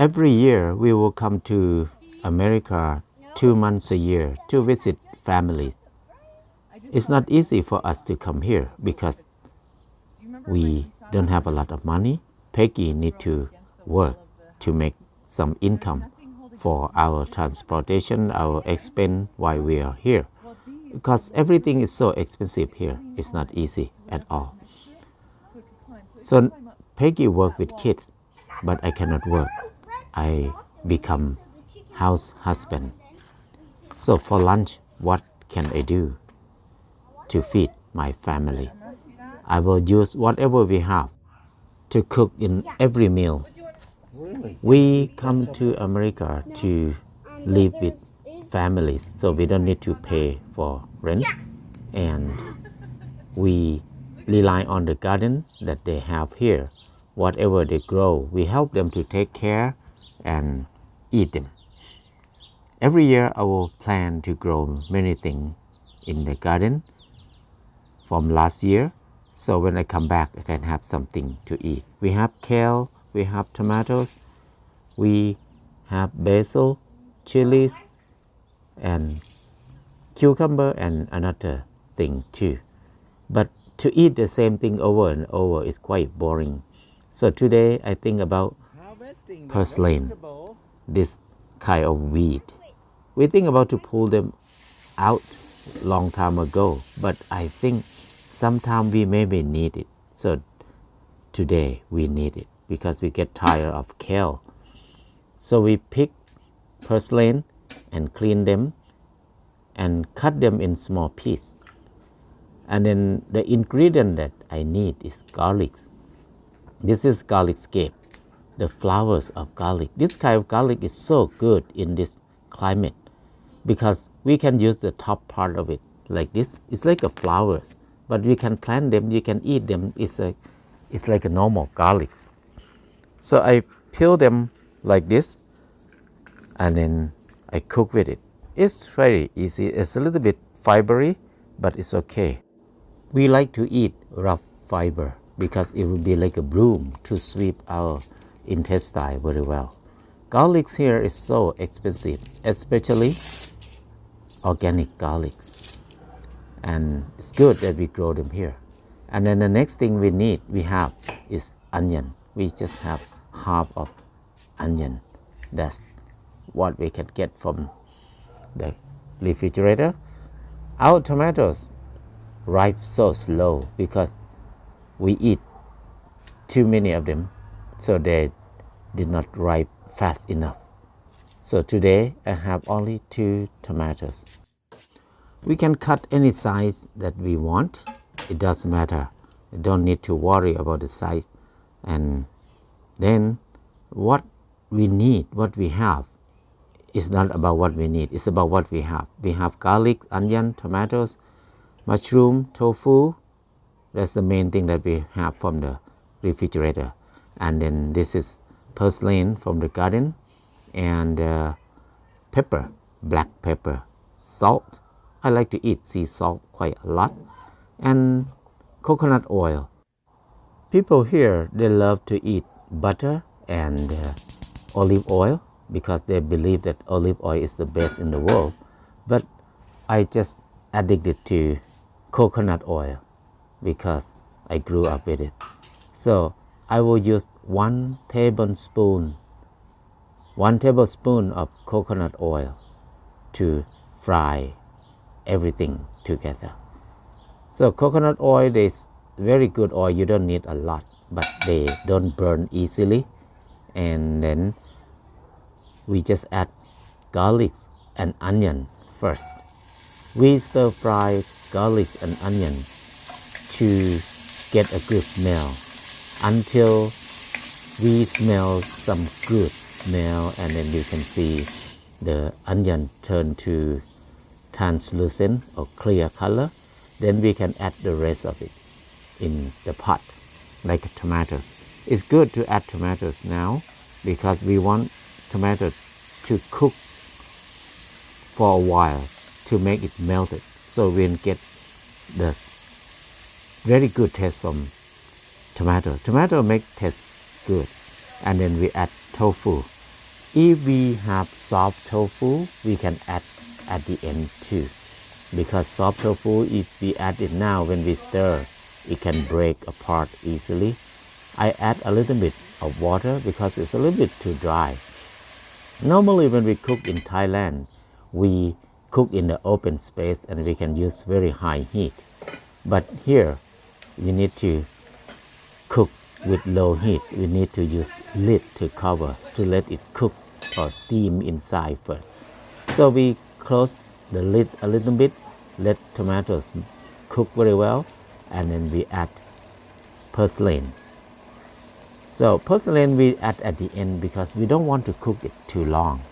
Every year we will come to America 2 months a year to visit families. It's not easy for us to come here because we don't have a lot of money. Peggy need to work to make some income for our transportation, our expense while we are here. Because everything is so expensive here. It's not easy at all. So Peggy work with kids, but I cannot work. I become house husband. So for lunch, what can I do to feed my family? I will use whatever we have to cook in every meal. We come to America to live with families, so we don't need to pay for rent, and we rely on the garden that they have here. Whatever they grow, we help them to take care and eat them. Every year I will plan to grow many things in the garden from last year, so when I come back I can have something to eat. We have kale, we have tomatoes, we have basil, chilies, and cucumber, and another thing too. But to eat the same thing over and over is quite boring. So today I think about purslane, this kind of weed. We think about to pull them out long time ago, but I think sometime we maybe need it. So today we need it because we get tired of kale. So we pick purslane and clean them and cut them in small pieces. And then the ingredient that I need is garlic. This is garlic scape, the flowers of garlic. This kind of garlic is so good in this climate because we can use the top part of it like this. It's like a flowers, but we can plant them, you can eat them. It's like a normal garlic. So I peel them like this, and then I cook with it. It's very easy. It's a little bit fibery, but it's okay. We like to eat rough fiber because it will be like a broom to sweep our intestine very well. Garlic here is so expensive, especially organic garlic. And it's good that we grow them here. And then the next thing we have is onion. We just have half of onion. That's what we can get from the refrigerator. Our tomatoes ripe so slow because we eat too many of them, so they did not ripe fast enough. So today I have only 2 tomatoes. We can cut any size that we want. It doesn't matter. You don't need to worry about the size. And then what we need, what we have, is not about what we need. It's about what we have. We have garlic, onion, tomatoes, mushroom, tofu. That's the main thing that we have from the refrigerator. And then this is purslane from the garden, and pepper, black pepper, salt. I like to eat sea salt quite a lot, and coconut oil. People here, they love to eat butter and olive oil because they believe that olive oil is the best in the world. But I just addicted to coconut oil because I grew up with it. So I will use 1 tablespoon of coconut oil to fry everything together. So coconut oil is very good oil. You don't need a lot, but they don't burn easily. And then we just add garlic and onion first. We stir fry garlic and onion to get a good smell until we smell some good smell, and then you can see the onion turn to translucent or clear color. Then we can add the rest of it in the pot, like tomatoes. It's good to add tomatoes now because we want tomato to cook for a while to make it melted, so we'll get the very good taste from tomato. Tomato make taste good. And then we add tofu. If we have soft tofu, we can add at the end too. Because soft tofu, if we add it now when we stir, it can break apart easily. I add a little bit of water because it's a little bit too dry. Normally when we cook in Thailand, we cook in the open space and we can use very high heat. But here, you need to cook with low heat. We need to use lid to cover to let it cook or steam inside first. So we close the lid a little bit, let tomatoes cook very well, and then we add purslane. So purslane we add at the end because we don't want to cook it too long.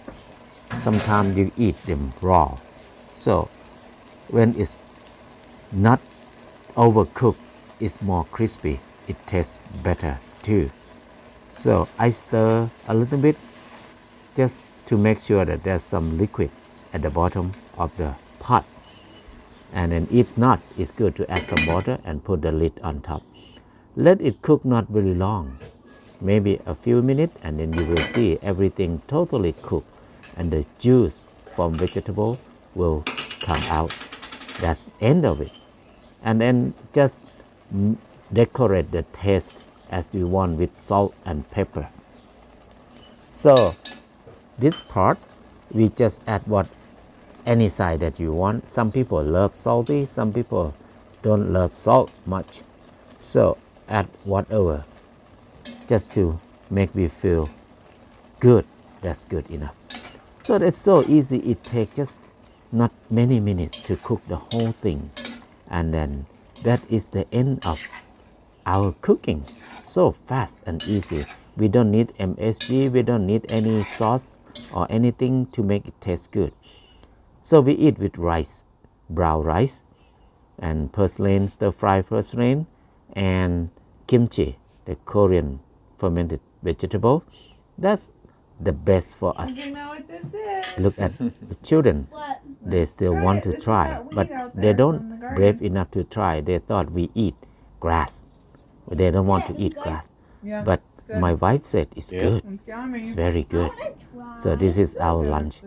Sometimes you eat them raw. So when it's not overcooked, it's more crispy. It tastes better too. So I stir a little bit just to make sure that there's some liquid at the bottom of the pot. And then if not, it's good to add some water and put the lid on top. Let it cook not very long, maybe a few minutes, and then you will see everything totally cooked and the juice from vegetable will come out. That's end of it. And then just decorate the taste as you want with salt and pepper. So this part, we just add what any side that you want. Some people love salty, some people don't love salt much. So add whatever, just to make me feel good. That's good enough. So that's so easy. It takes just not many minutes to cook the whole thing. And then that is the end of our cooking. So fast and easy. We don't need MSG, we don't need any sauce or anything to make it taste good. So we eat with rice, brown rice, and purslane, stir-fried purslane, and kimchi, the Korean fermented vegetable. That's the best for us. You know what this is? Look at the children. They still want to try, but they don't brave enough to try. They thought we eat grass. They don't want to eat grass. Yeah, But it's good. my wife said it's good. It's yummy. It's very good. So this is our lunch.